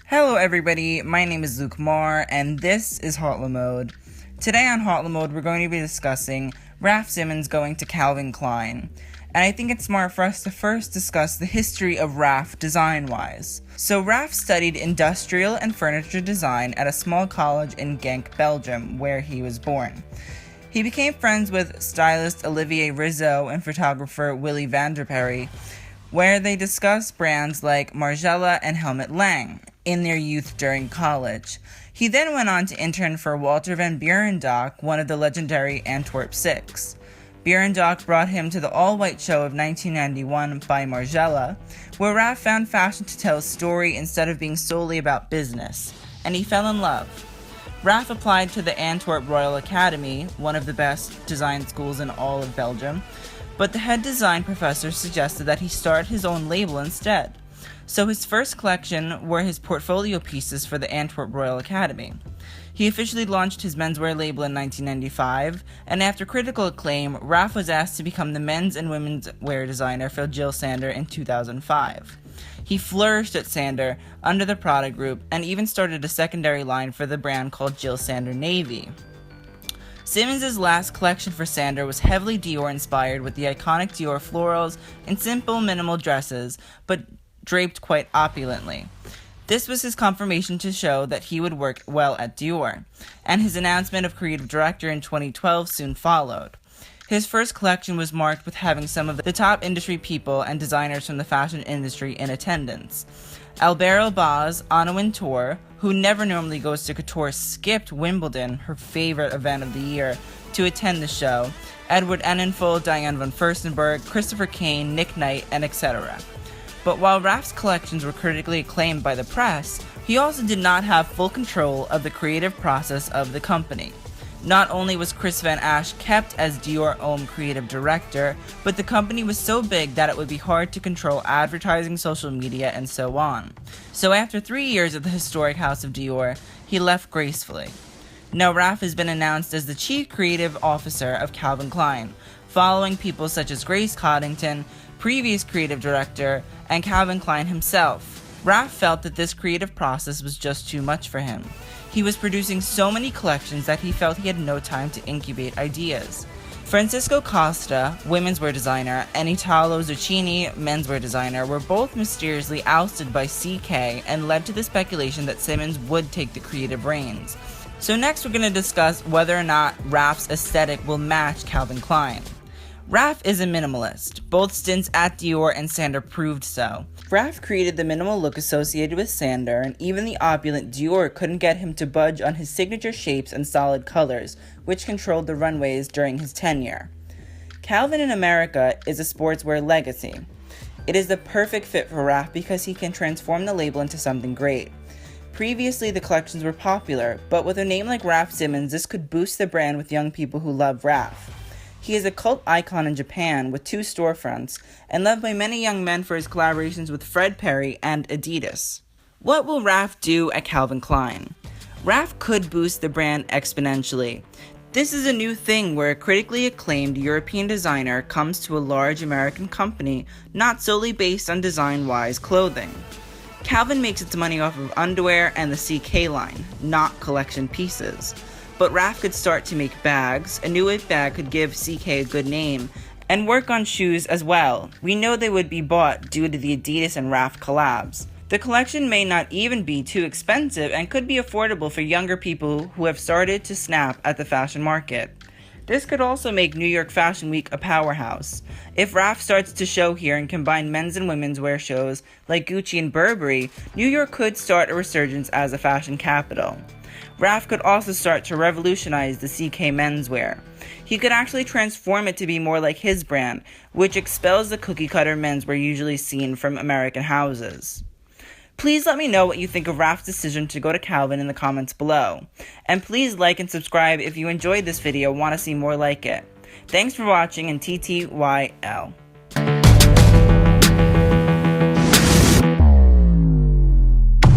Hello everybody, my name is Luke Marr, and this is Hot Mode. Today on Hot Mode, we're going to be discussing Raf Simons going to Calvin Klein. And I think it's smart for us to first discuss the history of Raf design-wise. So Raf studied industrial and furniture design at a small college in Genk, Belgium, where he was born. He became friends with stylist Olivier Rizzo and photographer Willy Vanderperry, where they discussed brands like Margiela and Helmut Lang in their youth during college. He then went on to intern for Walter van Beirendonck, one of the legendary Antwerp Six. Beirendonck brought him to the all-white show of 1991 by Margiela, where Raf found fashion to tell a story instead of being solely about business, and he fell in love. Raf applied to the Antwerp Royal Academy, one of the best design schools in all of Belgium, but the head design professor suggested that he start his own label instead. So his first collection were his portfolio pieces for the Antwerp Royal Academy. He officially launched his menswear label in 1995, and after critical acclaim, Raf was asked to become the men's and women's wear designer for Jil Sander in 2005. He flourished at Sander under the Prada group and even started a secondary line for the brand called Jil Sander Navy. Simons' last collection for Sander was heavily Dior-inspired with the iconic Dior florals and simple minimal dresses, but draped quite opulently. This was his confirmation to show that he would work well at Dior, and his announcement of creative director in 2012 soon followed. His first collection was marked with having some of the top industry people and designers from the fashion industry in attendance. Albert Elbaz, Anna Wintour, who never normally goes to couture, skipped Wimbledon, her favorite event of the year, to attend the show, Edward Enninful, Diane von Furstenberg, Christopher Kane, Nick Knight, and etc. But while Raf's collections were critically acclaimed by the press, he also did not have full control of the creative process of the company. Not only was Chris Van Asch kept as Dior Homme creative director, but the company was so big that it would be hard to control advertising, social media, and so on. So after 3 years at the historic house of Dior, he left gracefully. Now Raf has been announced as the chief creative officer of Calvin Klein, following people such as Grace Coddington, previous creative director, and Calvin Klein himself. Raf felt that this creative process was just too much for him. He was producing so many collections that he felt he had no time to incubate ideas. Francisco Costa, women's wear designer, and Italo Zucchini, menswear designer, were both mysteriously ousted by CK and led to the speculation that Simons would take the creative reins. So next we're going to discuss whether or not Raf's aesthetic will match Calvin Klein. Raf is a minimalist. Both stints at Dior and Sander proved so. Raf created the minimal look associated with Sander, and even the opulent Dior couldn't get him to budge on his signature shapes and solid colors, which controlled the runways during his tenure. Calvin in America is a sportswear legacy. It is the perfect fit for Raf because he can transform the label into something great. Previously, the collections were popular, but with a name like Raf Simons, this could boost the brand with young people who love Raf. He is a cult icon in Japan with 2 storefronts, and loved by many young men for his collaborations with Fred Perry and Adidas. What will Raf do at Calvin Klein? Raf could boost the brand exponentially. This is a new thing where a critically acclaimed European designer comes to a large American company not solely based on design-wise clothing. Calvin makes its money off of underwear and the CK line, not collection pieces. But Raf could start to make bags, a new it bag could give CK a good name, and work on shoes as well. We know they would be bought due to the Adidas and Raf collabs. The collection may not even be too expensive and could be affordable for younger people who have started to snap at the fashion market. This could also make New York Fashion Week a powerhouse. If Raf starts to show here and combine men's and women's wear shows like Gucci and Burberry, New York could start a resurgence as a fashion capital. Raf could also start to revolutionize the CK menswear. He could actually transform it to be more like his brand, which expels the cookie-cutter menswear usually seen from American houses. Please let me know what you think of Raf's decision to go to Calvin in the comments below. And please like and subscribe if you enjoyed this video and want to see more like it. Thanks for watching, and TTYL.